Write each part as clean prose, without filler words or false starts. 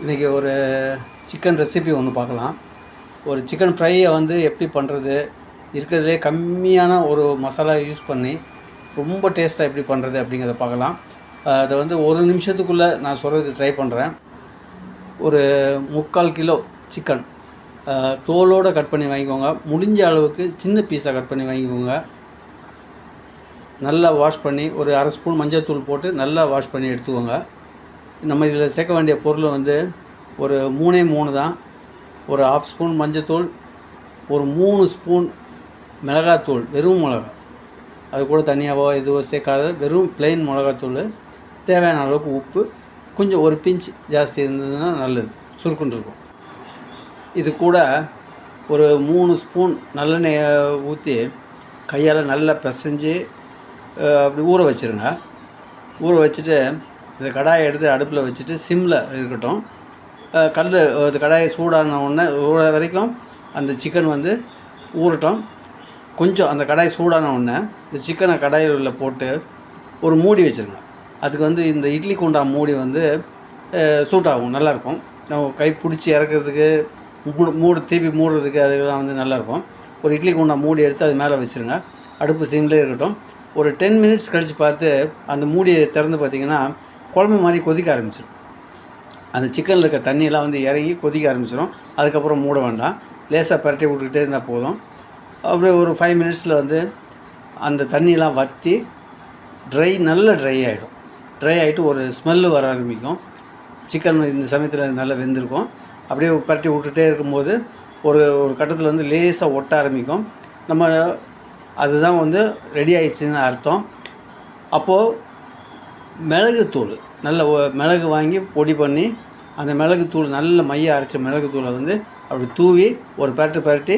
இன்றைக்கி ஒரு chicken recipe ஒன்று பார்க்கலாம். ஒரு சிக்கன் ஃப்ரையை வந்து எப்படி பண்ணுறது, இருக்கிறதுலே கம்மியான ஒரு மசாலா யூஸ் பண்ணி ரொம்ப டேஸ்ட்டாக எப்படி பண்ணுறது அப்படிங்கிறத பார்க்கலாம். அதை வந்து ஒரு நிமிஷத்துக்குள்ளே நான் சொல்கிறதுக்கு ட்ரை பண்ணுறேன். ஒரு 3/4 கிலோ சிக்கன் தோலோடு கட் பண்ணி வாங்கிக்கோங்க. முடிஞ்ச அளவுக்கு சின்ன பீஸாக கட் பண்ணி வாங்கிக்கோங்க. நல்லா வாஷ் பண்ணி ஒரு 1/2 ஸ்பூன் மஞ்சள் தூள் போட்டு நல்லா வாஷ் பண்ணி எடுத்துக்கோங்க. நம்ம இதில் சேர்க்க வேண்டிய பொருள் வந்து ஒரு 3 தான். ஒரு 1/2 ஸ்பூன் மஞ்சத்தூள், ஒரு 3 ஸ்பூன் மிளகாத்தூள், வெறும் மிளகா, அது கூட தனியாவோ எதுவோ சேர்க்காத வெறும் ப்ளெயின் மிளகாத்தூள், தேவையான அளவுக்கு உப்பு, கொஞ்சம் ஒரு பிஞ்ச் ஜாஸ்தி இருந்ததுன்னா நல்லது, சுருக்குன்னு இருக்கும். இது கூட ஒரு 3 ஸ்பூன் நல்லெண்ணெயை ஊற்றி கையால் நல்லா பிசைஞ்சு அப்படி ஊற வச்சுருங்க. ஊற வச்சுட்டு இந்த கடாயை எடுத்து அடுப்பில் வச்சுட்டு சிம்மில் இருக்கட்டும். அது கடாயை சூடான உடனே வரைக்கும் அந்த சிக்கன் வந்து ஊறட்டும். கொஞ்சம் அந்த கடாய் சூடான உடனே இந்த சிக்கனை கடாயில் போட்டு ஒரு மூடி வச்சுருங்க. அதுக்கு வந்து இந்த இட்லி குண்டா மூடி வந்து சூட் ஆகும், நல்லாயிருக்கும். நம்ம கை பிடிச்சி இறக்கிறதுக்கு திருப்பி மூடுறதுக்கு அதுக்கெல்லாம் வந்து நல்லாயிருக்கும். ஒரு இட்லி குண்டா மூடி எடுத்து அது மேலே வச்சுருங்க. அடுப்பு சிம்லேயே இருக்கட்டும். ஒரு 10 மினிட்ஸ் கழித்து பார்த்து அந்த மூடியை திறந்து பார்த்திங்கன்னா குழம்பு மாதிரி கொதிக்க ஆரம்பிச்சிடும். அந்த சிக்கனில் இருக்க தண்ணியெல்லாம் வந்து இறங்கி கொதிக்க ஆரம்பிச்சிடும். அதுக்கப்புறம் மூட வேண்டாம், லேசாக பரட்டி விட்டுக்கிட்டே இருந்தால் போதும். அப்படியே ஒரு 5 மினிட்ஸில் வந்து அந்த தண்ணியெல்லாம் வற்றி நல்ல ட்ரை ஆகிடும். ட்ரை ஆகிட்டு ஒரு ஸ்மெல்லு வர ஆரம்பிக்கும். சிக்கன் இந்த சமயத்தில் நல்லா வெந்திருக்கும். அப்படியே பரட்டி விட்டுட்டே இருக்கும்போது ஒரு கட்டத்தில் வந்து லேசாக ஒட்ட ஆரம்பிக்கும். நம்ம அதுதான் வந்து ரெடி ஆகிடுச்சின்னு அர்த்தம். அப்போது மிளகுத்தூள், நல்ல மிளகு வாங்கி பொடி பண்ணி அந்த மிளகுத்தூள், நல்ல மைய அரைச்ச மிளகுத்தூளை வந்து அப்படி தூவி ஒரு பரட்டி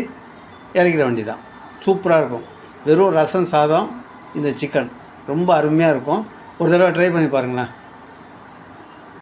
இறக்கிற வேண்டியதான். சூப்பராக இருக்கும். வெறும் ரசம் சாதம் இந்த சிக்கன் ரொம்ப அருமையாக இருக்கும். ஒரு தடவை ட்ரை பண்ணி பாருங்களேன்.